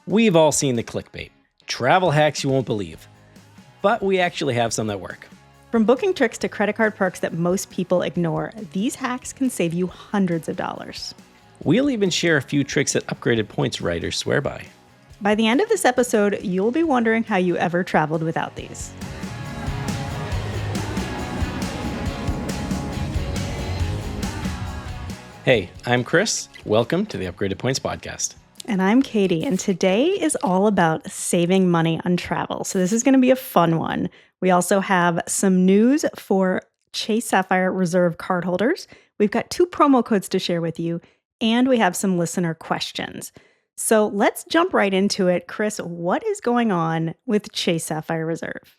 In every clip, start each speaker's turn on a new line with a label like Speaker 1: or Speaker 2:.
Speaker 1: We've all seen the clickbait. Travel hacks you won't believe. But we actually have some that work.
Speaker 2: From booking tricks to credit card perks that most people ignore, these hacks can save you hundreds of dollars.
Speaker 1: We'll even share a few tricks that upgraded points writers swear by.
Speaker 2: By the end of this episode, you'll be wondering how you ever traveled without these.
Speaker 1: Hey, I'm Chris. Welcome to the Upgraded Points Podcast.
Speaker 2: And I'm Katie, and today is all about saving money on travel. So this is going to be a fun one. We also have some news for Chase Sapphire Reserve cardholders. We've got 2 promo codes to share with you, and we have some listener questions. So let's jump right into it. Chris, what is going on with Chase Sapphire Reserve?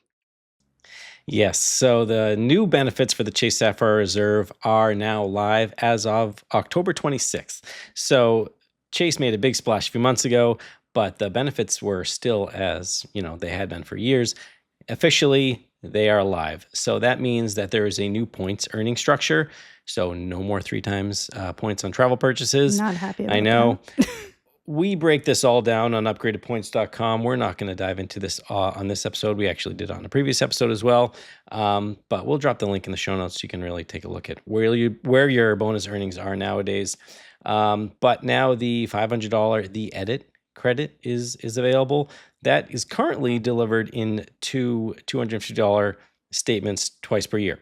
Speaker 1: Yes, so the new benefits for the Chase Sapphire Reserve are now live as of October 26th. So Chase made a big splash a few months ago, but the benefits were still as, they had been for years. Officially, they are live. So that means that there is a new points earning structure. So no more 3 times points on travel purchases.
Speaker 2: Not happy about
Speaker 1: I know. We break this all down on upgradedpoints.com. We're not going to dive into this on this episode. We actually did on a previous episode as well. But we'll drop the link in the show notes so you can really take a look at where your bonus earnings are nowadays. But now the $500, the edit credit is available. That is currently delivered in 2 $250 statements twice per year.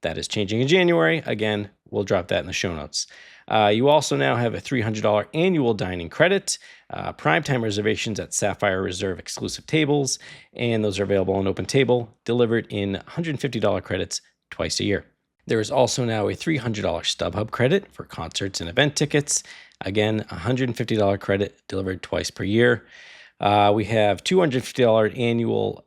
Speaker 1: That is changing in January. Again, we'll drop that in the show notes. You also now have a $300 annual dining credit, primetime reservations at Sapphire Reserve exclusive tables, and those are available on Open Table, delivered in $150 credits twice a year. There is also now a $300 StubHub credit for concerts and event tickets. Again, $150 credit delivered twice per year. We have $250 annual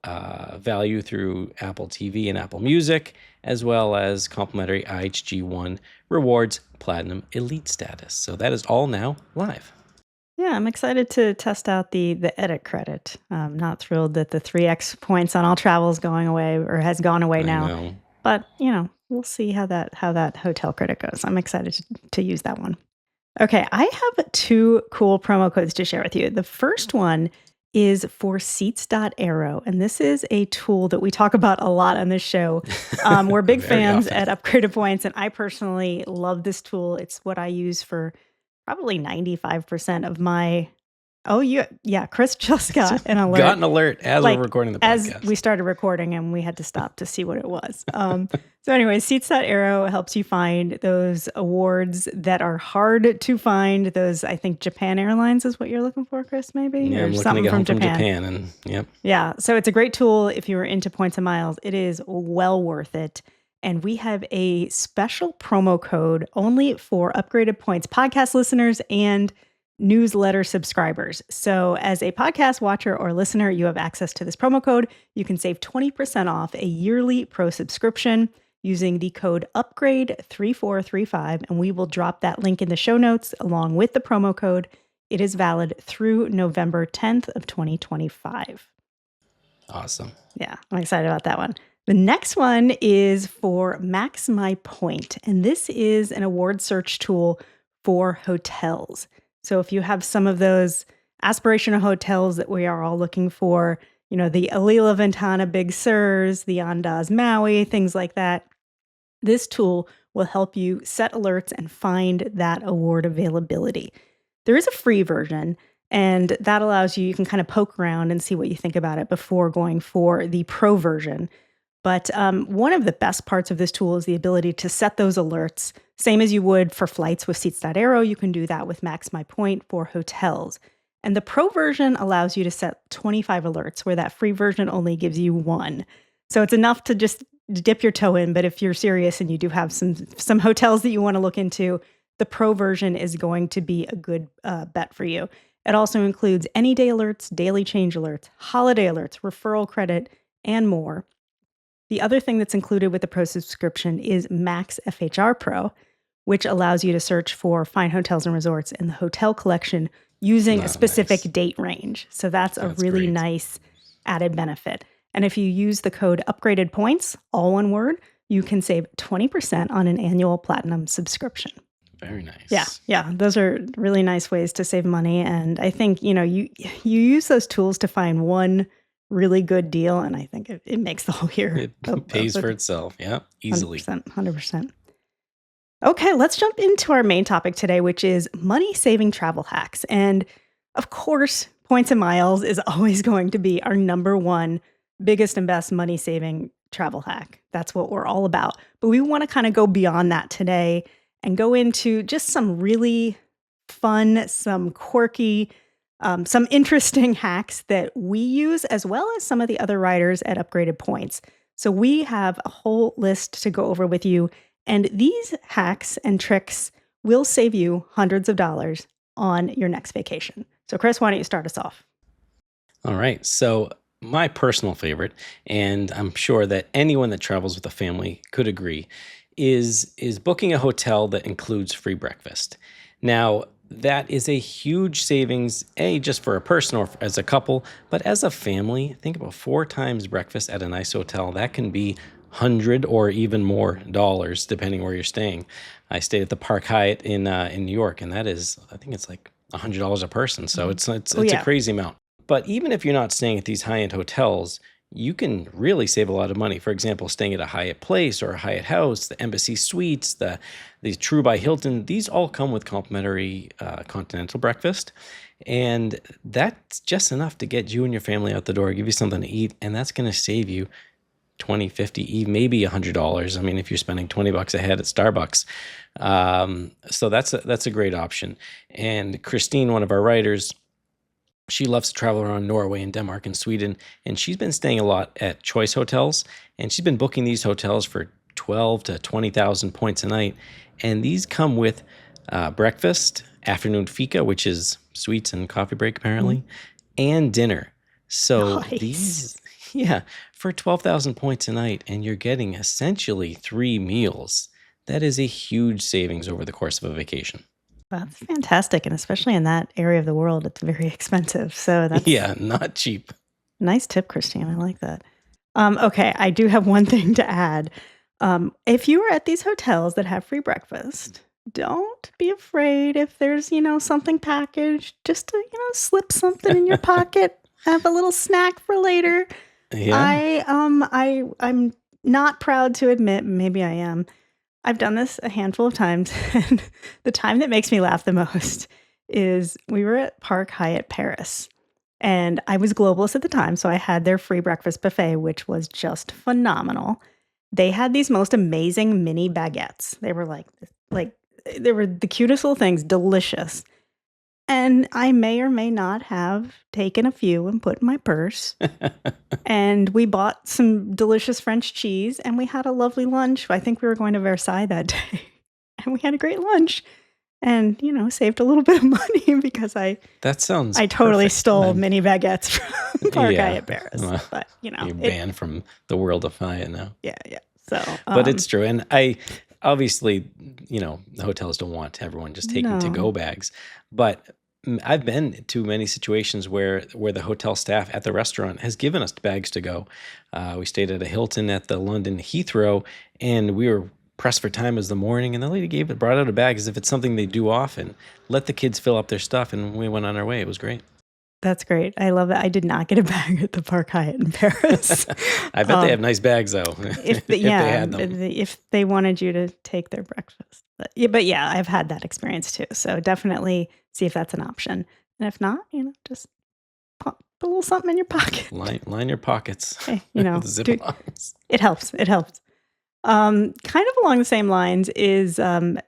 Speaker 1: value through Apple TV and Apple Music, as well as complimentary IHG One Rewards Platinum Elite status. So that is all now live.
Speaker 2: Yeah, I'm excited to test out the edit credit. I'm not thrilled that the 3x points on all travel is going away or has gone away now.
Speaker 1: I know.
Speaker 2: But, we'll see how that hotel credit goes. I'm excited to use that one. Okay, I have 2 cool promo codes to share with you. The first one is for Seats.aero, and this is a tool that we talk about a lot on this show. We're big fans
Speaker 1: often
Speaker 2: at Upgraded Points, and I personally love this tool. It's what I use for probably 95% of my... Oh, yeah, Chris just got an alert.
Speaker 1: Got an alert as we're recording the podcast.
Speaker 2: As we started recording, and we had to stop to see what it was. So anyway, Seats.aero helps you find those awards that are hard to find. Those, I think, Japan Airlines is what you're looking for, Chris, maybe?
Speaker 1: Yeah,
Speaker 2: or
Speaker 1: I'm looking
Speaker 2: something
Speaker 1: to get home
Speaker 2: from
Speaker 1: Japan. And yep.
Speaker 2: Yeah, so it's a great tool if you're into points and miles. It is well worth it. And we have a special promo code only for Upgraded Points podcast listeners and newsletter subscribers. So as a podcast watcher or listener, you have access to this promo code. You can save 20% off a yearly pro subscription using the code UPGRADE3435, and we will drop that link in the show notes along with the promo code. It is valid through November 10th of 2025.
Speaker 1: Awesome.
Speaker 2: Yeah, I'm excited about that one. The next one is for MaxMyPoint, and this is an award search tool for hotels. So if you have some of those aspirational hotels that we are all looking for, the Alila Ventana Big Surs, the Andaz Maui, things like that, this tool will help you set alerts and find that award availability. There is a free version, and that allows you can kind of poke around and see what you think about it before going for the pro version. But one of the best parts of this tool is the ability to set those alerts. Same as you would for flights with Seats.aero, you can do that with MaxMyPoint for hotels. And the pro version allows you to set 25 alerts, where that free version only gives you 1. So it's enough to just dip your toe in. But if you're serious and you do have some hotels that you want to look into, the pro version is going to be a good bet for you. It also includes any day alerts, daily change alerts, holiday alerts, referral credit, and more. The other thing that's included with the pro subscription is Max FHR Pro, which allows you to search for fine hotels and resorts in the hotel collection using a specific date range. So that's a really nice added benefit. And if you use the code Upgraded Points, all one word, you can save 20% on an annual platinum subscription.
Speaker 1: Very
Speaker 2: Yeah,
Speaker 1: nice.
Speaker 2: yeah, those are really nice ways to save money, and I think, you use those tools to find one really good deal, and I think it makes the whole year
Speaker 1: It
Speaker 2: of
Speaker 1: pays for
Speaker 2: it
Speaker 1: itself. Yeah, easily.
Speaker 2: 100%, 100%. Okay, let's jump into our main topic today, which is money-saving travel hacks, and, of course, points and miles is always going to be our number 1 biggest and best money-saving travel hack. That's what we're all about, but we wanna kinda go beyond that today and go into just some really fun, some quirky, some interesting hacks that we use, as well as some of the other riders at Upgraded Points. So we have a whole list to go over with you, and these hacks and tricks will save you hundreds of dollars on your next vacation. So, Chris, why don't you start us off?
Speaker 1: All right. So, my personal favorite, and I'm sure that anyone that travels with a family could agree, is booking a hotel that includes free breakfast. Now, that is a huge savings, just for a person or as a couple, but as a family, think about 4 times breakfast at a nice hotel. That can be 100 or even more dollars, depending where you're staying. I stayed at the Park Hyatt in New York, and that is, I think it's like $100 a person. So
Speaker 2: Mhm.
Speaker 1: it's
Speaker 2: Oh,
Speaker 1: it's a
Speaker 2: yeah.
Speaker 1: crazy amount. But even if you're not staying at these high-end hotels, you can really save a lot of money. For example, staying at a Hyatt Place or a Hyatt House, the Embassy Suites, these True by Hilton, these all come with complimentary continental breakfast. And that's just enough to get you and your family out the door, give you something to eat, and that's going to save you 20, 50, even maybe $100. I mean, if you're spending 20 bucks a head at Starbucks. So that's a great option. And Christine, one of our writers, she loves to travel around Norway and Denmark and Sweden, and she's been staying a lot at choice hotels, and she's been booking these hotels for 12 to 20,000 points a night, and these come with breakfast, afternoon fika, which is sweets and coffee break
Speaker 2: Mhm.
Speaker 1: apparently, and dinner. So
Speaker 2: Nice.
Speaker 1: these, yeah, for 12,000 points a night, and you're getting essentially 3 meals. That is a huge savings over the course of a vacation.
Speaker 2: That's fantastic, and especially in that area of the world, it's very expensive. So that's
Speaker 1: Yeah, not cheap.
Speaker 2: nice tip, Christine. I like that. Okay, I do have one thing to add. If you are at these hotels that have free breakfast, don't be afraid if there's, something packaged, just to, slip something in your pocket, have a little snack for later.
Speaker 1: Yeah.
Speaker 2: I'm not proud to admit, maybe I am. I've done this a handful of times, and the time that makes me laugh the most is we were at Park Hyatt Paris, and I was globalist at the time, so I had their free breakfast buffet, which was just phenomenal. They had these most amazing mini baguettes. They were like they were the cutest little things, delicious. And I may or may not have taken a few and put in my purse. And we bought some delicious French cheese, and we had a lovely lunch. I think we were going to Versailles that day, and we had a great lunch and, saved a little bit of money because I
Speaker 1: That sounds
Speaker 2: I totally
Speaker 1: perfect.
Speaker 2: stole mini baguettes from Park
Speaker 1: Yeah.
Speaker 2: Hyatt Paris,
Speaker 1: Well,
Speaker 2: but,
Speaker 1: you're
Speaker 2: it
Speaker 1: banned from the world of Hyatt now.
Speaker 2: yeah, yeah. So,
Speaker 1: But it's true. And I obviously, the hotels don't want everyone just taking to
Speaker 2: no.
Speaker 1: go bags. But I've been to many situations where the hotel staff at the restaurant has given us bags to go. We stayed at a Hilton at the London Heathrow, and we were pressed for time as the morning, and the lady brought out a bag as if it's something they do often. Let the kids fill up their stuff, and we went on our way. It was great.
Speaker 2: That's great. I love it. I did not get a bag at the Park Hyatt in Paris.
Speaker 1: I bet they
Speaker 2: Um,
Speaker 1: have nice bags though,
Speaker 2: if the
Speaker 1: if they
Speaker 2: yeah,
Speaker 1: had them.
Speaker 2: if they wanted you to take their breakfast. But yeah, I've had that experience too. So definitely see if that's an option. And if not, just put a little something in your pocket.
Speaker 1: Line your pockets
Speaker 2: Hey,
Speaker 1: with zip-lines.
Speaker 2: it helps. It helps. Kind of along the same lines is don't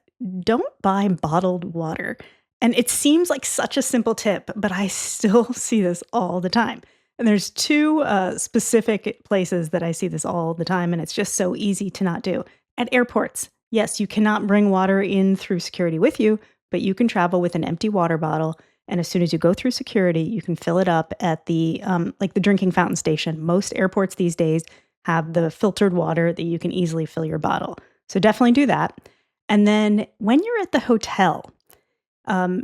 Speaker 2: buy bottled water. And it seems like such a simple tip, but I still see this all the time. And there's two specific places that I see this all the time, and it's just so easy to not do. At airports, yes, you cannot bring water in through security with you, but you can travel with an empty water bottle. And as soon as you go through security, you can fill it up at the like the drinking fountain station. Most airports these days have the filtered water that you can easily fill your bottle. So definitely do that. And then when you're at the hotel,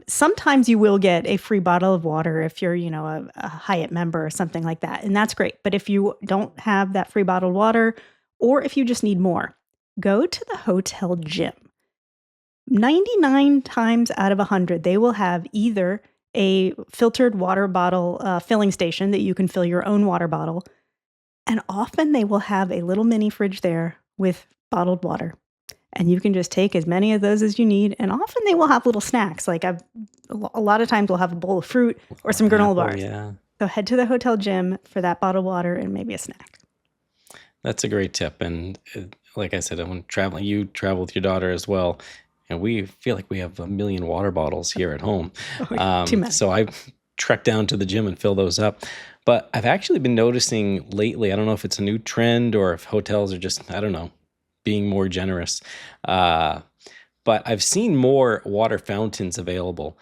Speaker 2: sometimes you will get a free bottle of water if you're, a Hyatt member or something like that. And that's great. But if you don't have that free bottled water, or if you just need more, go to the hotel gym. 99 times out of 100, they will have either a filtered water bottle filling station that you can fill your own water bottle. And often they will have a little mini fridge there with bottled water. And you can just take as many of those as you need. And often they will have little snacks. Like a lot of times we'll have a bowl of fruit or some granola bars.
Speaker 1: Yeah.
Speaker 2: So head to the hotel gym for that bottled water and maybe a snack.
Speaker 1: That's a great tip. And like I said, when traveling, you travel with your daughter as well. And we feel like we have a million water bottles here at home.
Speaker 2: Too many.
Speaker 1: So I trek down to the gym and fill those up. But I've actually been noticing lately, I don't know if it's a new trend or if hotels are just, I don't know, being more generous. But I've seen more water fountains available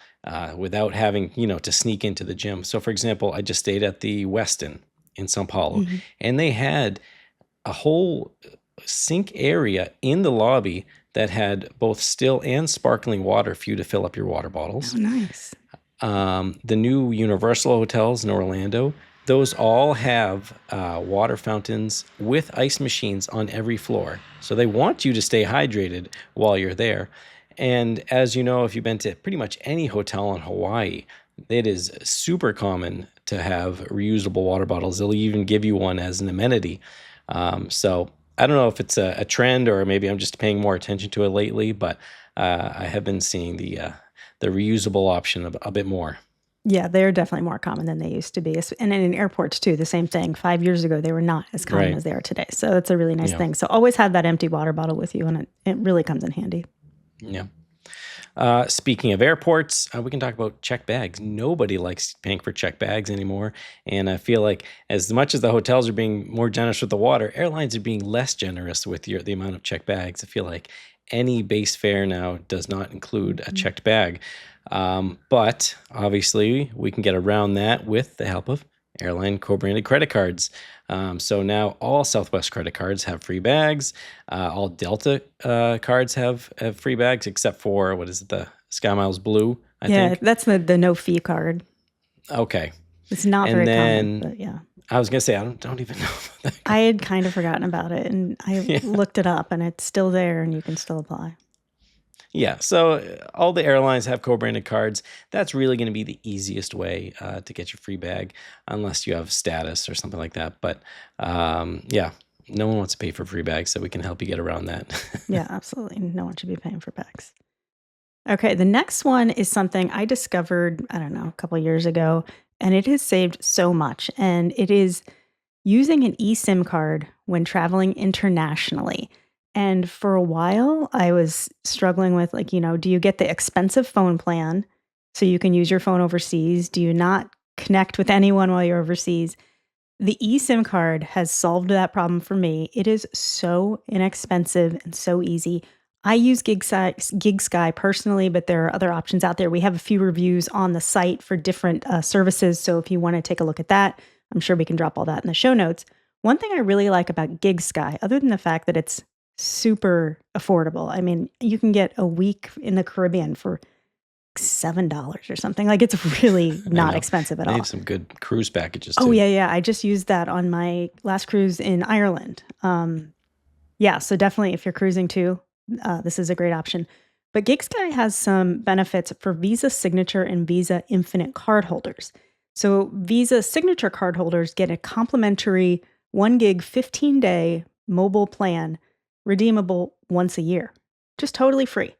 Speaker 1: without having, to sneak into the gym. So for example, I just stayed at the Westin in São Paulo, and they had a whole sink area in the lobby that had both still and sparkling water for you to fill up your water bottles.
Speaker 2: Oh, nice.
Speaker 1: The new Universal hotels in Orlando, those all have water fountains with ice machines on every floor. So they want you to stay hydrated while you're there. And as you know, if you've been to pretty much any hotel in Hawaii, it is super common to have reusable water bottles. They'll even give you one as an amenity. So I don't know if it's a trend or maybe I'm just paying more attention to it lately, but I have been seeing the reusable option a bit more.
Speaker 2: Yeah, they're definitely more common than they used to be. And in airports too, the same thing. 5 years ago, they were not as common as they are today. So it's a really nice thing. So always have that empty water bottle with you, and it really comes in handy.
Speaker 1: Yeah. Speaking of airports, we can talk about checked bags. Nobody likes paying for checked bags anymore. And I feel like as much as the hotels are being more generous with the water, airlines are being less generous with the amount of checked bags. I feel like any base fare now does not include a checked bag. But obviously, we can get around that with the help of airline co-branded credit cards. So now all Southwest credit cards have free bags. All Delta cards have free bags, except for, what is it, the SkyMiles Blue, I think?
Speaker 2: That's the no-fee card.
Speaker 1: Okay.
Speaker 2: It's not very common, but yeah.
Speaker 1: I was going to say, I don't even know about that.
Speaker 2: I had kind of forgotten about it, and I looked it up, and it's still there, and you can still apply.
Speaker 1: Yeah, so all the airlines have co-branded cards. That's really going to be the easiest way to get your free bag, unless you have status or something like that. But yeah, no one wants to pay for free bags, so we can help you get around that.
Speaker 2: Yeah, absolutely. No one should be paying for bags. Okay, the next one is something I discovered, I don't know, a couple of years ago, and it has saved so much. And it is using an eSIM card when traveling internationally. And for a while, I was struggling with, like, do you get the expensive phone plan so you can use your phone overseas? Do you not connect with anyone while you're overseas? The eSIM card has solved that problem for me. It is so inexpensive and so easy. I use GigSky personally, but there are other options out there. We have a few reviews on the site for different services. So if you want to take a look at that, I'm sure we can drop all that in the show notes. One thing I really like about GigSky, other than the fact that it's super affordable. I mean, you can get a week in the Caribbean for $7 or something. Like, it's really not expensive at all.
Speaker 1: They have some good cruise packages too.
Speaker 2: Oh, yeah. I just used that on my last cruise in Ireland. Yeah, so definitely if you're cruising too, this is a great option. But GigSky has some benefits for Visa Signature and Visa Infinite card holders. So Visa Signature card holders get a complimentary 1 gig 15-day mobile plan redeemable once a year, just totally free.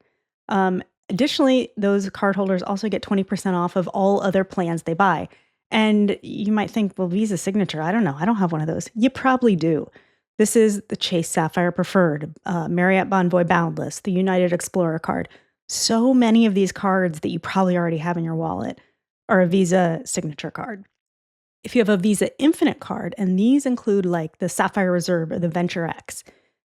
Speaker 2: Additionally, those cardholders also get 20% off of all other plans they buy. And you might think, well, Visa Signature, I don't know. I don't have one of those. You probably do. This is the Chase Sapphire Preferred, Marriott Bonvoy Boundless, the United Explorer card. So many of these cards that you probably already have in your wallet are a Visa Signature card. If you have a Visa Infinite card, and these include like the Sapphire Reserve or the Venture X,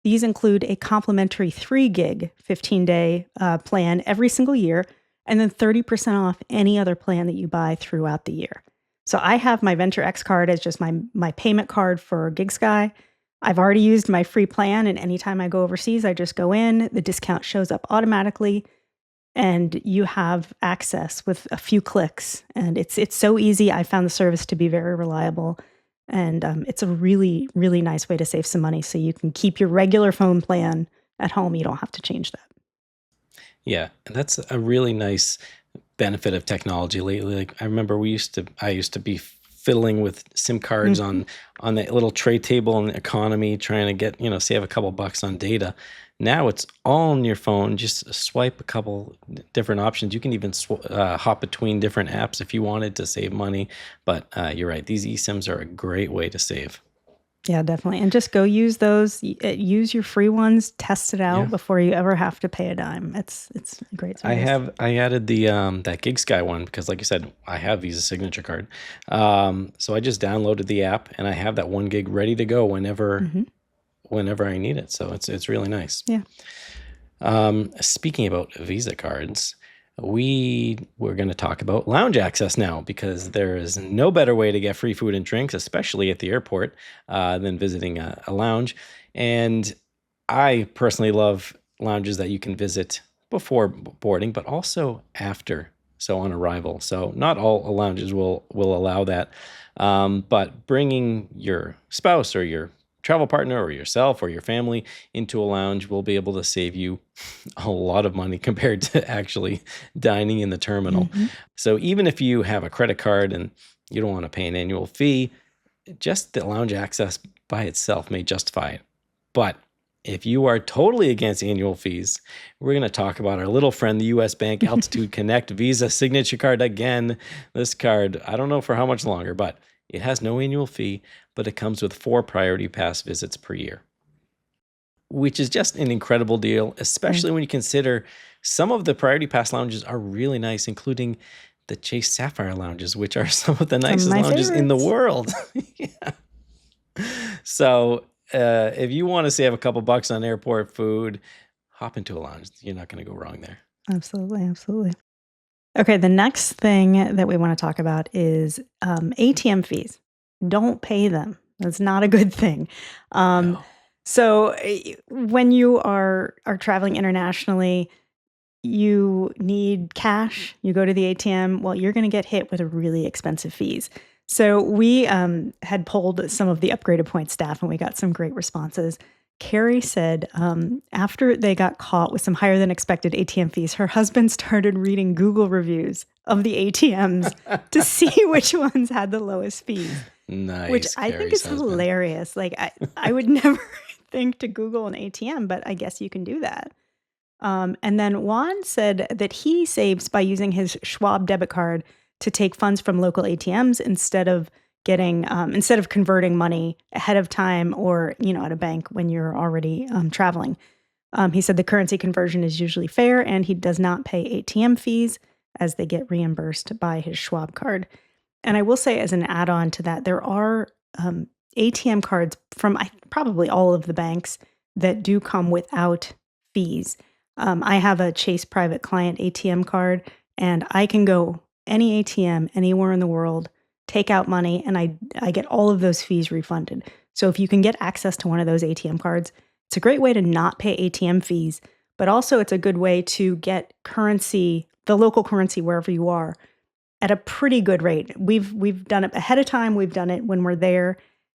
Speaker 2: these include a complimentary 3 gig 15-day plan every single year, and then 30% off any other plan that you buy throughout the year. So I have my Venture X card as just my payment card for GigSky. I've already used my free plan, and anytime I go overseas, I just go in, the discount shows up automatically, and you have access with a few clicks. And it's so easy. I found the service to be very reliable. And it's a really, really nice way to save some money so you can keep your regular phone plan at home. You don't have to change that.
Speaker 1: Yeah, and that's a really nice benefit of technology lately. Like I remember I used to be fiddling with SIM cards
Speaker 2: Mhm.
Speaker 1: on that little tray table in the economy, trying to get, save a couple bucks on data. Now it's all on your phone. Just swipe a couple different options. You can even hop between different apps if you wanted to save money. But you're right; these eSIMs are a great way to save.
Speaker 2: Yeah, definitely. And just go use those. Use your free ones. Test it
Speaker 1: Yeah.
Speaker 2: out before you ever have to pay a dime. It's a great service.
Speaker 1: I added the that Gig Sky one because, like you said, I have Visa Signature card. So I just downloaded the app and I have that 1 gig ready to go
Speaker 2: Hmm.
Speaker 1: whenever I need it. So it's really nice.
Speaker 2: Yeah.
Speaker 1: Speaking about Visa cards, we're going to talk about lounge access now because there is no better way to get free food and drinks, especially at the airport, than visiting a lounge. And I personally love lounges that you can visit before boarding, but also after, so on arrival. So not all lounges will allow that, but bringing your spouse or your travel partner or yourself or your family into a lounge will be able to save you a lot of money compared to actually dining in the terminal.
Speaker 2: Hmm.
Speaker 1: So even if you have a credit card and you don't want to pay an annual fee, just the lounge access by itself may justify it. But if you are totally against annual fees, we're going to talk about our little friend, the US Bank Altitude Connect Visa Signature Card again. This card, I don't know for how much longer, but it has no annual fee, but it comes with 4 Priority Pass visits per year, which is just an incredible deal,
Speaker 2: Right.
Speaker 1: especially when you consider some of the Priority Pass lounges are really nice, including the Chase Sapphire lounges, which are some of the
Speaker 2: Some of
Speaker 1: nicest
Speaker 2: my
Speaker 1: lounges in the
Speaker 2: favorites.
Speaker 1: world. Yeah. So, if you want to save a couple bucks on airport food, hop into a lounge. You're not going to go wrong there.
Speaker 2: Absolutely. Absolutely. Okay. The next thing that we want to talk about is ATM fees. Don't pay them. That's not a good thing. Um,
Speaker 1: No.
Speaker 2: when you are traveling internationally, you need cash, you go to the ATM, well, you're going to get hit with really expensive fees. So we had polled some of the upgraded point staff and we got some great responses. Carrie said after they got caught with some higher than expected ATM fees, her husband started reading Google reviews of the ATMs to see which ones had the lowest fees, which
Speaker 1: Nice,
Speaker 2: I think
Speaker 1: Carrie's
Speaker 2: is
Speaker 1: husband.
Speaker 2: hilarious. Like, I would never think to Google an ATM, but I guess you can do that. And then Juan said that he saves by using his Schwab debit card to take funds from local ATMs instead of converting money ahead of time or at a bank when you're already traveling. He said the currency conversion is usually fair and he does not pay ATM fees as they get reimbursed by his Schwab card. And I will say, as an add on to that, there are ATM cards from probably all of the banks that do come without fees. I have a Chase Private Client ATM card, and I can go any ATM anywhere in the world, take out money, and I get all of those fees refunded. So if you can get access to one of those ATM cards, it's a great way to not pay ATM fees, but also it's a good way to get currency, the local currency wherever you are, at a pretty good rate. We've done it ahead of time. We've done it when we're there,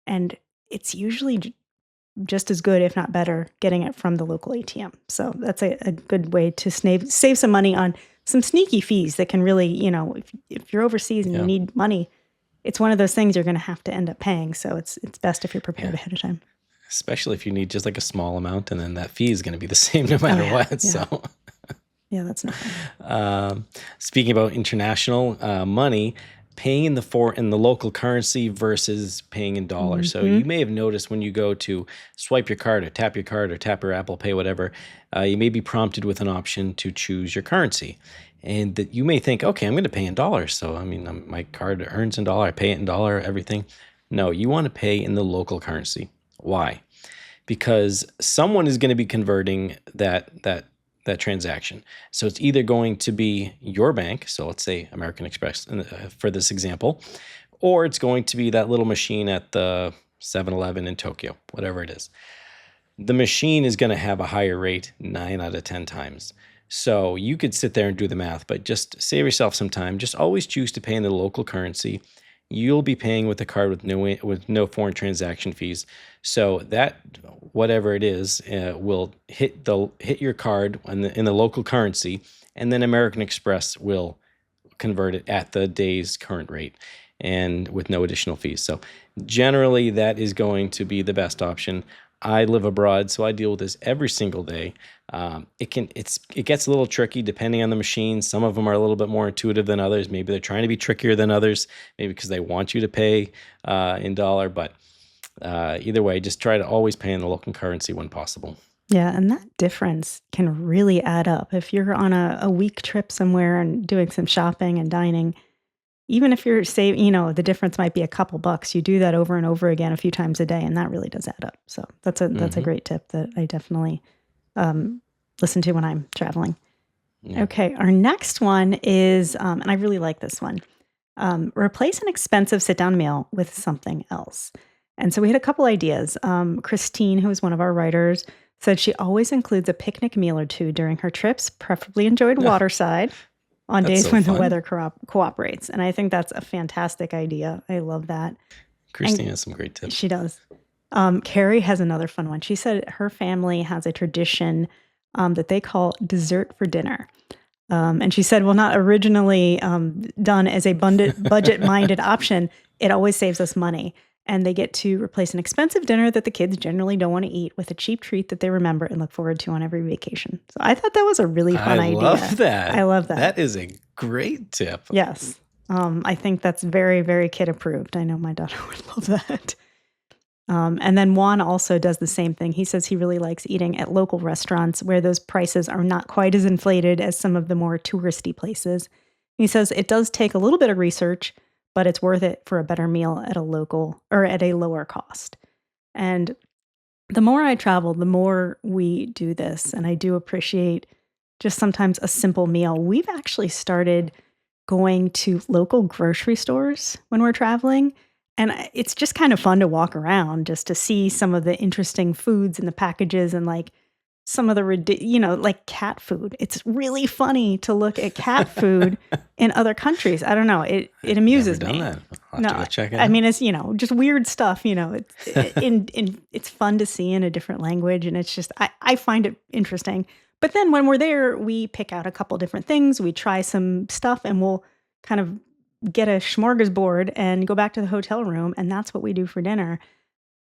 Speaker 2: and it's usually just as good, if not better, getting it from the local ATM. So that's a good way to save some money on some sneaky fees that can really, if you're overseas and you
Speaker 1: Yeah.
Speaker 2: need money, it's one of those things you're going to have to end up paying. So it's best if you're prepared
Speaker 1: Yeah.
Speaker 2: ahead of time.
Speaker 1: Especially if you need just like a small amount, and then that fee is going to be the same no
Speaker 2: Oh
Speaker 1: matter
Speaker 2: yeah,
Speaker 1: what.
Speaker 2: yeah,
Speaker 1: So,
Speaker 2: yeah. That's not fun.
Speaker 1: um, speaking about international money, paying in the local currency versus paying in dollars. So
Speaker 2: Hmm.
Speaker 1: you may have noticed when you go to swipe your card or tap your Apple Pay, whatever, you may be prompted with an option to choose your currency. And that you may think, okay, I'm going to pay in dollars. So, I mean, my card earns in dollar, I pay it in dollar, everything. No, you want to pay in the local currency. Why? Because someone is going to be converting that transaction. So it's either going to be your bank, so let's say American Express for this example, or it's going to be that little machine at the 7-Eleven in Tokyo, whatever it is. The machine is going to have a higher rate 9 out of 10 times. So you could sit there and do the math, but just save yourself some time. Just always choose to pay in the local currency. you'll be paying with the card with no foreign transaction fees. So that whatever it is will hit your card in the local currency, and then American Express will convert it at the day's current rate and with no additional fees. So generally that is going to be the best option. I live abroad, so I deal with this every single day. It gets a little tricky depending on the machine. Some of them are a little bit more intuitive than others. Maybe they're trying to be trickier than others, maybe because they want you to pay in dollar. But either way, just try to always pay in the local currency when possible.
Speaker 2: Yeah, and that difference can really add up. If you're on a week trip somewhere and doing some shopping and dining, even if you're saving, the difference might be a couple bucks. You do that over and over again a few times a day, and that really does add up. So that's a great tip that I definitely listen to when I'm traveling.
Speaker 1: Yeah.
Speaker 2: Okay, our next one is, and I really like this one. Replace an expensive sit-down meal with something else. And so we had a couple ideas. Christine, who is one of our writers, said she always includes a picnic meal or two during her trips, preferably enjoyed waterside on
Speaker 1: That's
Speaker 2: days
Speaker 1: so
Speaker 2: when the
Speaker 1: fun.
Speaker 2: weather cooperates. And I think that's a fantastic idea. I love that.
Speaker 1: Christine has some great tips.
Speaker 2: She does. Carrie has another fun one. She said her family has a tradition that they call dessert for dinner. And she said, well, not originally done as a budget-minded option, it always saves us money. And they get to replace an expensive dinner that the kids generally don't want to eat with a cheap treat that they remember and look forward to on every vacation. So I thought that was a really fun idea.
Speaker 1: I love that.
Speaker 2: I love that.
Speaker 1: That is a great tip.
Speaker 2: Yes. I think that's very, very kid approved. I know my daughter would love that. And then Juan also does the same thing. He says he really likes eating at local restaurants where those prices are not quite as inflated as some of the more touristy places. He says it does take a little bit of research, but it's worth it for a better meal at a local or at a lower cost. And the more I travel, the more we do this. And I do appreciate just sometimes a simple meal. We've actually started going to local grocery stores when we're traveling. And it's just kind of fun to walk around just to see some of the interesting foods in the packages and like some of the, like cat food. It's really funny to look at cat food in other countries. I don't know. It amuses me.
Speaker 1: Never done that. I'll have to go check it out.
Speaker 2: I mean, it's, just weird stuff, it's fun to see in a different language. And it's just, I find it interesting. But then when we're there, we pick out a couple different things. We try some stuff and we'll kind of get a smorgasbord and go back to the hotel room. And that's what we do for dinner.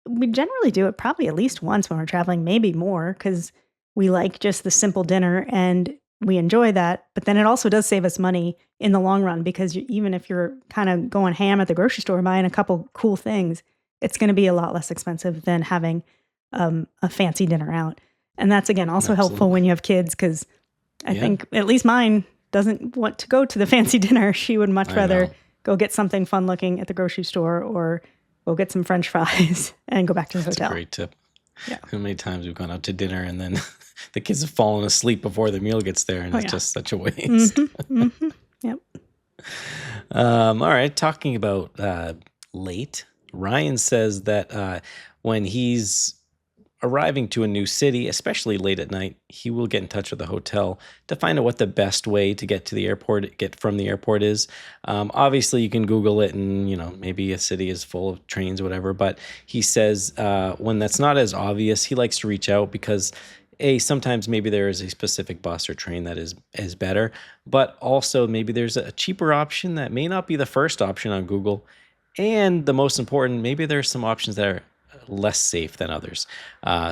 Speaker 2: We generally do it probably at least once when we're traveling, maybe more, because we like just the simple dinner and we enjoy that. But then it also does save us money in the long run because even if you're kind of going ham at the grocery store buying a couple cool things, it's going to be a lot less expensive than having a fancy dinner out. And that's, again, also helpful when you have kids because I think at least mine doesn't want to go to the fancy dinner. She would much rather go get something fun looking at the grocery store or go get some French fries and go back to the hotel.
Speaker 1: That's a great tip.
Speaker 2: Yeah.
Speaker 1: How many times we've gone out to dinner and then the kids have fallen asleep before the meal gets there and it's just such a waste.
Speaker 2: Yep.
Speaker 1: All right. Talking about late, Ryan says that when he's arriving to a new city, especially late at night, he will get in touch with the hotel to find out what the best way to get to the airport, get from the airport is. Obviously, you can Google it and, maybe a city is full of trains or whatever. But he says when that's not as obvious, he likes to reach out because sometimes maybe there is a specific bus or train that is better, but also maybe there's a cheaper option that may not be the first option on Google. And the most important, maybe there's some options that are less safe than others.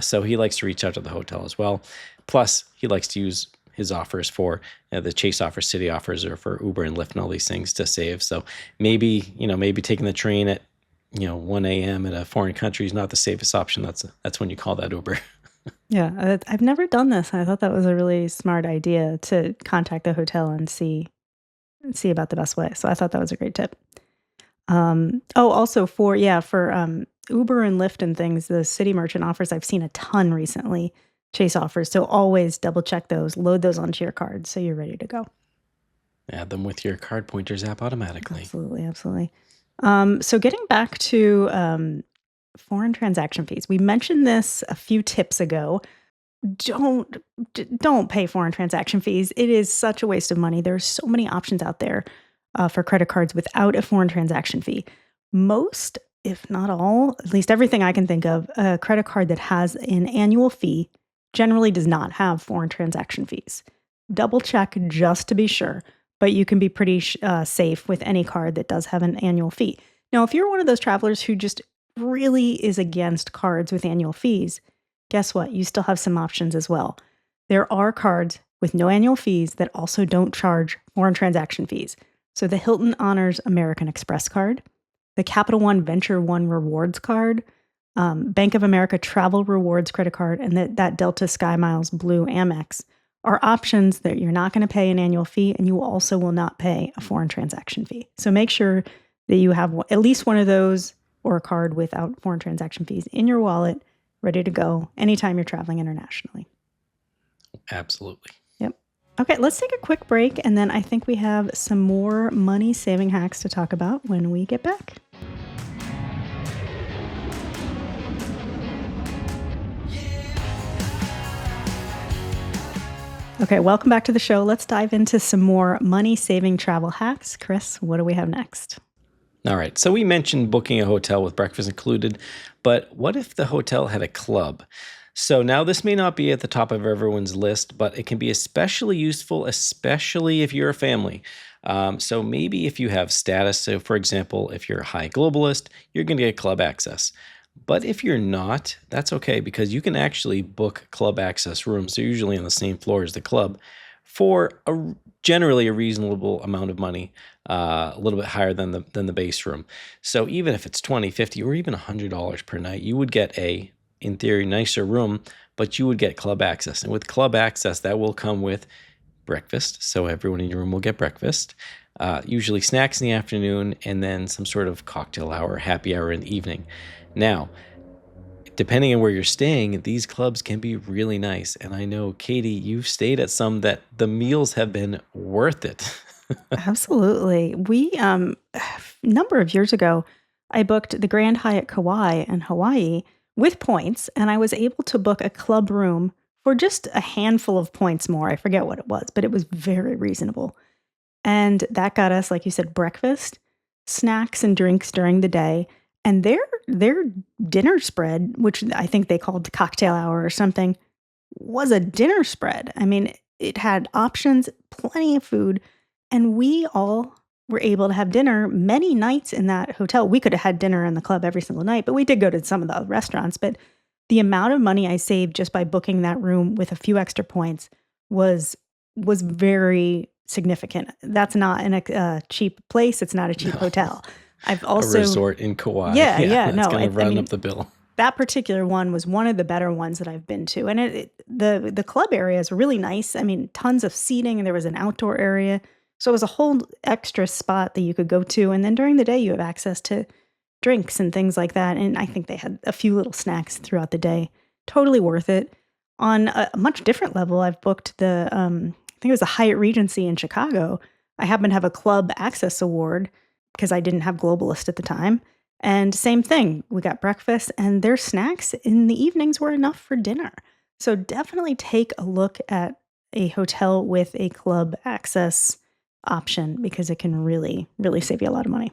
Speaker 1: So he likes to reach out to the hotel as well. Plus, he likes to use his offers for the Chase offers, City offers, or for Uber and Lyft and all these things to save. So maybe taking the train at 1 a.m. in a foreign country is not the safest option. That's when you call that Uber.
Speaker 2: Yeah, I've never done this. I thought that was a really smart idea to contact the hotel and see about the best way. So I thought that was a great tip. Also for Uber and Lyft and things, the city merchant offers, I've seen a ton recently, Chase offers. So always double check those, load those onto your card so you're ready to go.
Speaker 1: Add them with your card pointers app automatically.
Speaker 2: Absolutely. So getting back to foreign transaction fees, we mentioned this a few tips ago. Don't pay foreign transaction fees. It is such a waste of money. There's so many options out there. for credit cards without a foreign transaction fee. Most, if not all, at least everything I can think of, a credit card that has an annual fee generally does not have foreign transaction fees. Double check just to be sure, but you can be pretty safe with any card that does have an annual fee. Now, if you're one of those travelers who just really is against cards with annual fees, guess what? You still have some options as well. There are cards with no annual fees that also don't charge foreign transaction fees. So the Hilton Honors American Express card, the Capital One Venture One Rewards card, Bank of America Travel Rewards credit card, and that Delta Sky Miles Blue Amex are options that you're not going to pay an annual fee, and you also will not pay a foreign transaction fee. So make sure that you have at least one of those or a card without foreign transaction fees in your wallet, ready to go anytime you're traveling internationally.
Speaker 1: Absolutely.
Speaker 2: Yep. Okay, let's take a quick break, and then I think we have some more money-saving hacks to talk about when we get back. Okay, welcome back to the show. Let's dive into some more money-saving travel hacks. Chris, what do we have next?
Speaker 1: All right. So we mentioned booking a hotel with breakfast included, but what if the hotel had a club? So now this may not be at the top of everyone's list, but it can be especially useful, especially if you're a family. So maybe if you have status, so for example, if you're a high globalist, you're going to get club access. But if you're not, that's okay because you can actually book club access rooms. They're usually on the same floor as the club for generally a reasonable amount of money, a little bit higher than the base room. So even if it's $20, $50, or even $100 per night, you would get in theory, nicer room, but you would get club access. And with club access, that will come with breakfast. So everyone in your room will get breakfast, usually snacks in the afternoon, and then some sort of cocktail hour, happy hour in the evening. Now, depending on where you're staying, these clubs can be really nice. And I know, Katie, you've stayed at some that the meals have been worth it.
Speaker 2: Absolutely. We, a number of years ago, I booked the Grand Hyatt Kauai in Hawaii with points, and I was able to book a club room for just a handful of points more. I forget what it was, but it was very reasonable. And that got us, like you said, breakfast, snacks and drinks during the day. And their dinner spread, which I think they called the cocktail hour or something, was a dinner spread. I mean, it had options, plenty of food, and we all were able to have dinner many nights in that hotel. We could have had dinner in the club every single night, but we did go to some of the restaurants. But the amount of money I saved just by booking that room with a few extra points was very significant. That's not in a cheap place. It's not a cheap hotel. I've also
Speaker 1: a resort in Kauai.
Speaker 2: Yeah,
Speaker 1: That's going to run up the bill.
Speaker 2: That particular one was one of the better ones that I've been to, and the club area is really nice. I mean, tons of seating, and there was an outdoor area, so it was a whole extra spot that you could go to. And then during the day, you have access to drinks and things like that. And I think they had a few little snacks throughout the day. Totally worth it. On a much different level, I've booked I think it was the Hyatt Regency in Chicago. I happen to have a club access award because I didn't have Globalist at the time. And same thing, we got breakfast, and their snacks in the evenings were enough for dinner. So definitely take a look at a hotel with a club access option because it can really, really save you a lot of money.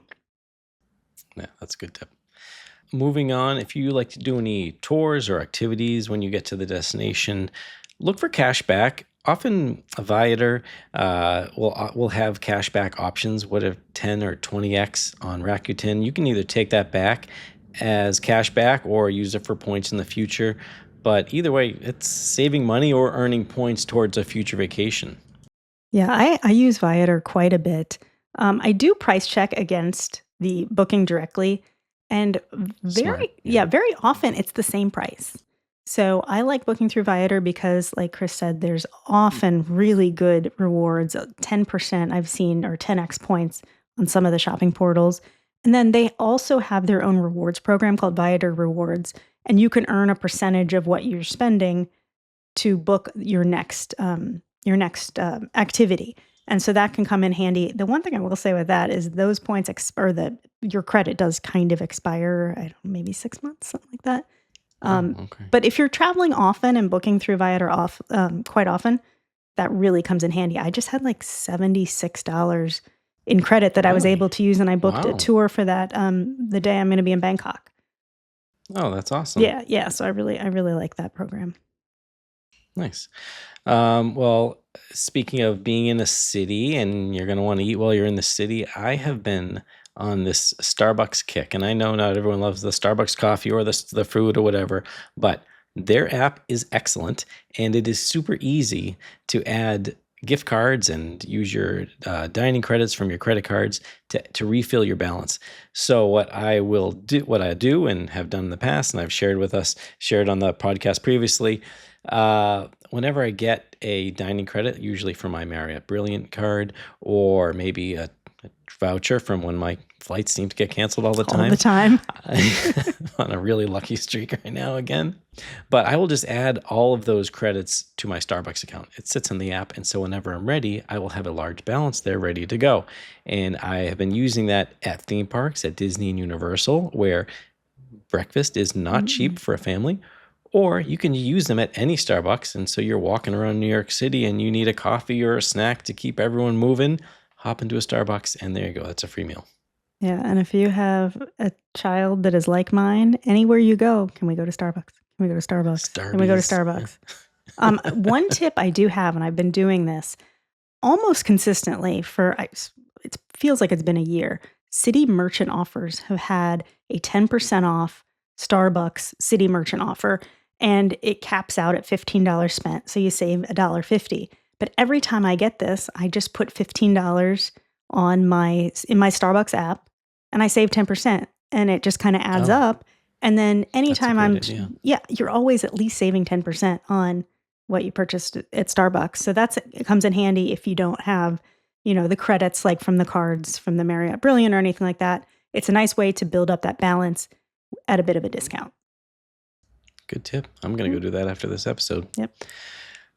Speaker 1: Yeah, that's a good tip. Moving on, if you like to do any tours or activities when you get to the destination, look for cash back. Often a Viator will have cashback options. What if 10 or 20x on Rakuten? You can either take that back as cash back or use it for points in the future. But either way, it's saving money or earning points towards a future vacation.
Speaker 2: Yeah, I use Viator quite a bit. I do price check against the booking directly, and
Speaker 1: Smart.
Speaker 2: very often it's the same price. So I like booking through Viator because, like Chris said, there's often really good rewards. 10% I've seen, or 10x points on some of the shopping portals. And then they also have their own rewards program called Viator Rewards. And you can earn a percentage of what you're spending to book your next activity. And so that can come in handy. The one thing I will say with that is those points your credit does kind of expire, I don't know, maybe 6 months, something like that.
Speaker 1: Okay.
Speaker 2: But if you're traveling often and booking through Viator quite often, that really comes in handy. I just had like $76 in credit that I was
Speaker 1: Really?
Speaker 2: able to use, and I booked a
Speaker 1: Wow.
Speaker 2: tour for that the day I'm going to be in Bangkok.
Speaker 1: Oh, that's awesome.
Speaker 2: Yeah. So I really like that program.
Speaker 1: Nice. Well, speaking of being in a city and you're going to want to eat while you're in the city, I have been on this Starbucks kick. And I know not everyone loves the Starbucks coffee or the food or whatever, but their app is excellent and it is super easy to add gift cards and use your dining credits from your credit cards to refill your balance. So what I do and have done in the past, and I've shared on the podcast previously, whenever I get a dining credit, usually for my Marriott Brilliant card or maybe a voucher from when my flights seem to get canceled all the
Speaker 2: All the
Speaker 1: time.
Speaker 2: time.
Speaker 1: I'm on a really lucky streak right now again. But I will just add all of those credits to my Starbucks account. It sits in the app. And so whenever I'm ready, I will have a large balance there ready to go. And I have been using that at theme parks, at Disney and Universal, where breakfast is not cheap for a family, or you can use them at any Starbucks. And so you're walking around New York City and you need a coffee or a snack to keep everyone moving, hop into a Starbucks, and there you go. That's a free meal.
Speaker 2: Yeah, and if you have a child that is like mine, anywhere you go, can we go to Starbucks? Can we go to Starbucks? Can we go to
Speaker 1: Starbies.
Speaker 2: Starbucks? One tip I do have, and I've been doing this almost consistently it feels like it's been a year. City merchant offers have had a 10% off Starbucks city merchant offer, and it caps out at $15 spent. So you save $1.50. But every time I get this, I just put $15 in my Starbucks app and I save 10%. And it just kind of adds
Speaker 1: Oh,
Speaker 2: up. And then
Speaker 1: that's a
Speaker 2: anytime
Speaker 1: great idea.
Speaker 2: you're always at least saving 10% on what you purchased at Starbucks. So it comes in handy if you don't have, the credits like from the cards from the Marriott Brilliant or anything like that. It's a nice way to build up that balance at a bit of a discount.
Speaker 1: Good tip. I'm going to go do that after this episode.
Speaker 2: Yep.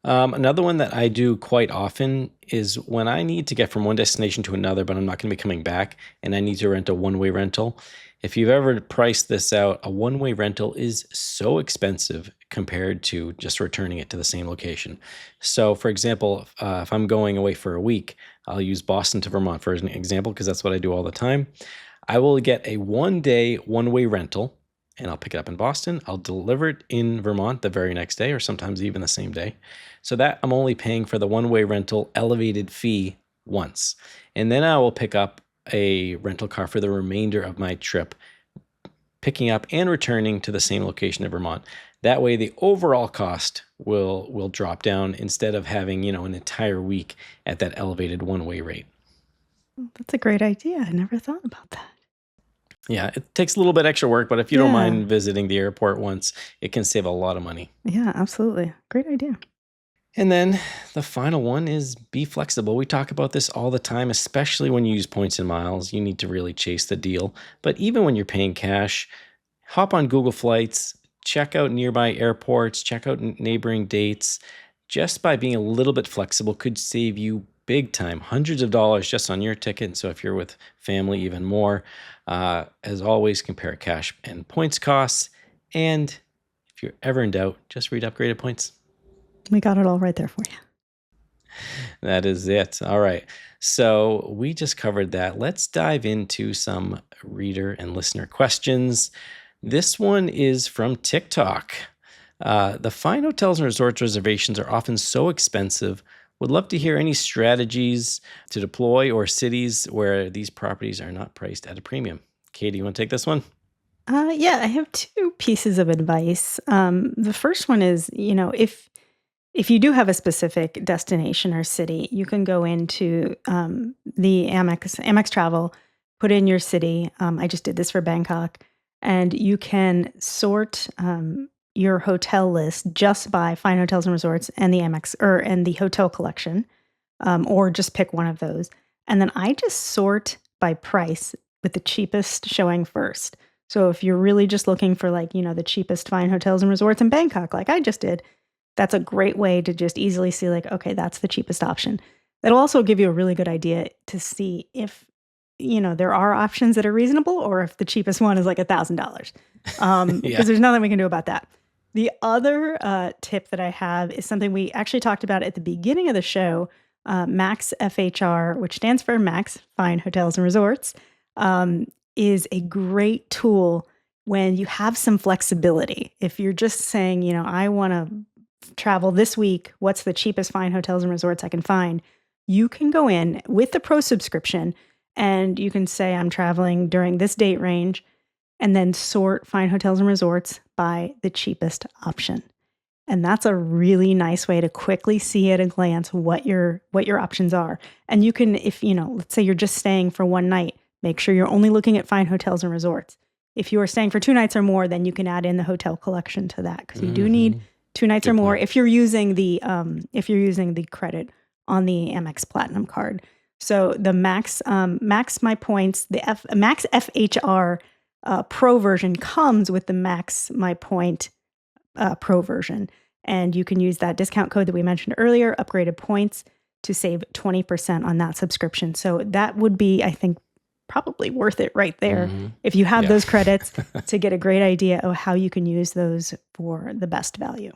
Speaker 1: Another one that I do quite often is when I need to get from one destination to another, but I'm not going to be coming back and I need to rent a one-way rental. If you've ever priced this out, a one-way rental is so expensive compared to just returning it to the same location. So, for example, if I'm going away for a week, I'll use Boston to Vermont for an example because that's what I do all the time. I will get a one-day one-way rental and I'll pick it up in Boston. I'll deliver it in Vermont the very next day or sometimes even the same day. So that I'm only paying for the one-way rental elevated fee once. And then I will pick up a rental car for the remainder of my trip, picking up and returning to the same location in Vermont. That way the overall cost will drop down instead of having, an entire week at that elevated one-way rate.
Speaker 2: That's a great idea. I never thought about that.
Speaker 1: Yeah, it takes a little bit extra work, but if you don't
Speaker 2: Yeah.
Speaker 1: mind visiting the airport once, it can save a lot of money.
Speaker 2: Yeah, absolutely. Great idea.
Speaker 1: And then the final one is be flexible. We talk about this all the time, especially when you use points and miles. You need to really chase the deal. But even when you're paying cash, hop on Google Flights, check out nearby airports, check out neighboring dates. Just by being a little bit flexible could save you big time, hundreds of dollars just on your ticket. And so if you're with family, even more. As always, compare cash and points costs. And if you're ever in doubt, just read Upgraded Points.
Speaker 2: We got it all right there for you.
Speaker 1: That is it. All right. So we just covered that. Let's dive into some reader and listener questions. This one is from TikTok. The fine hotels and resorts reservations are often so expensive. Would love to hear any strategies to deploy or cities where these properties are not priced at a premium. Katie, you want to take this one?
Speaker 2: Yeah, I have two pieces of advice. The first one is, if you do have a specific destination or city, you can go into the Amex Travel, put in your city. I just did this for Bangkok, and you can sort your hotel list just by Fine Hotels and Resorts and the Amex and the hotel collection, or just pick one of those. And then I just sort by price with the cheapest showing first. So if you're really just looking for the cheapest Fine Hotels and Resorts in Bangkok, like I just did, that's a great way to just easily see okay, that's the cheapest option. That'll also give you a really good idea to see if, there are options that are reasonable or if the cheapest one is like $1,000. Because there's nothing we can do about that. The other tip that I have is something we actually talked about at the beginning of the show. Max FHR, which stands for Max Fine Hotels and Resorts, is a great tool when you have some flexibility. If you're just saying, I want to travel this week, what's the cheapest fine hotels and resorts I can find? You can go in with the pro subscription and you can say, I'm traveling during this date range, and then sort fine hotels and resorts by the cheapest option. And that's a really nice way to quickly see at a glance what your options are. And you can, if let's say you're just staying for one night, make sure you're only looking at fine hotels and resorts. If you are staying for 2 nights or more, then you can add in the hotel collection to that, because you do need 2 nights
Speaker 1: Good
Speaker 2: or more
Speaker 1: point.
Speaker 2: if you're using the credit on the Amex Platinum card. So the Max MyPoints, the Max FHR Pro version comes with the MaxMyPoint Pro version, and you can use that discount code that we mentioned earlier, upgraded points, to save 20% on that subscription. So that would be, I think, probably worth it right there if you have those credits to get a great idea of how you can use those for the best value.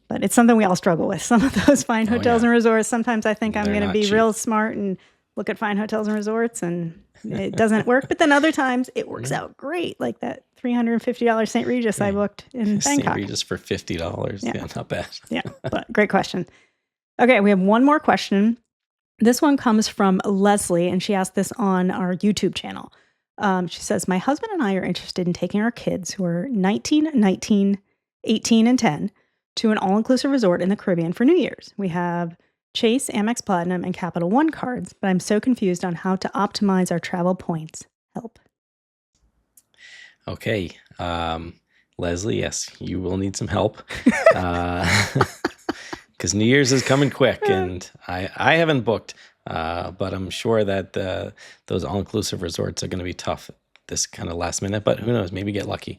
Speaker 2: But it's something we all struggle with. Some of those fine hotels and resorts, sometimes I think I'm going to be real smart and look at fine hotels and resorts and it doesn't work. But then other times it works out great, like that $350 St. Regis I booked in Bangkok.
Speaker 1: St. Regis for $50. Yeah, not bad.
Speaker 2: Yeah, but great question. Okay, we have one more question. This one comes from Leslie, and she asked this on our YouTube channel. She says, my husband and I are interested in taking our kids, who are 19, 18, and 10, to an all-inclusive resort in the Caribbean for New Year's. We have Chase, Amex Platinum, and Capital One cards, but I'm so confused on how to optimize our travel points. Help.
Speaker 1: Okay. Leslie, yes, you will need some help. Because New Year's is coming quick, and I haven't booked, but I'm sure that those all-inclusive resorts are going to be tough this kind of last minute, but who knows, maybe get lucky.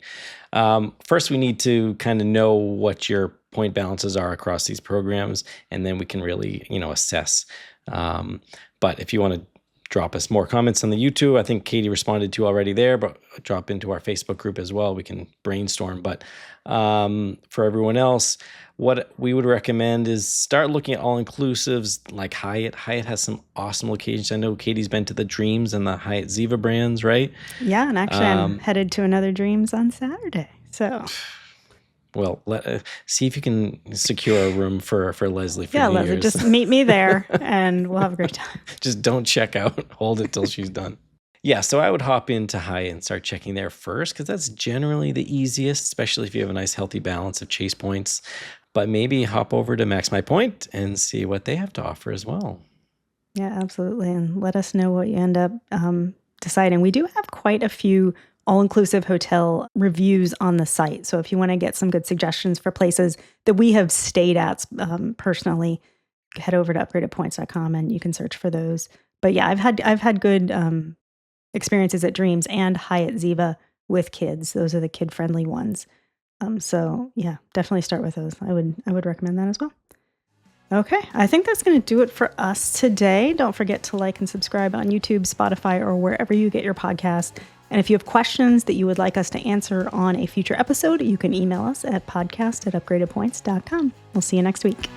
Speaker 1: First, we need to kind of know what your point balances are across these programs, and then we can really, assess. But if you want to drop us more comments on the YouTube, I think Katie responded to already there, but drop into our Facebook group as well. We can brainstorm. But for everyone else, what we would recommend is start looking at all-inclusives like Hyatt. Hyatt has some awesome locations. I know Katie's been to the Dreams and the Hyatt Ziva brands, right?
Speaker 2: Yeah, and actually I'm headed to another Dreams on Saturday. So...
Speaker 1: Well, see if you can secure a room for Leslie for New
Speaker 2: Leslie,
Speaker 1: Year's.
Speaker 2: just meet me there and we'll have a great time.
Speaker 1: Just don't check out. Hold it till she's done. Yeah, so I would hop into Hyatt and start checking there first, because that's generally the easiest, especially if you have a nice healthy balance of Chase points. But maybe hop over to MaxMyPoint and see what they have to offer as well.
Speaker 2: Yeah, absolutely. And let us know what you end up deciding. We do have quite a few all-inclusive hotel reviews on the site. So if you want to get some good suggestions for places that we have stayed at personally, head over to upgradedpoints.com and you can search for those. But yeah, I've had good experiences at Dreams and Hyatt Ziva with kids. Those are the kid-friendly ones. So yeah, definitely start with those. I would recommend that as well. Okay, I think that's going to do it for us today. Don't forget to like and subscribe on YouTube, Spotify, or wherever you get your podcast. And if you have questions that you would like us to answer on a future episode, you can email us at podcast@upgradedpoints.com. We'll see you next week.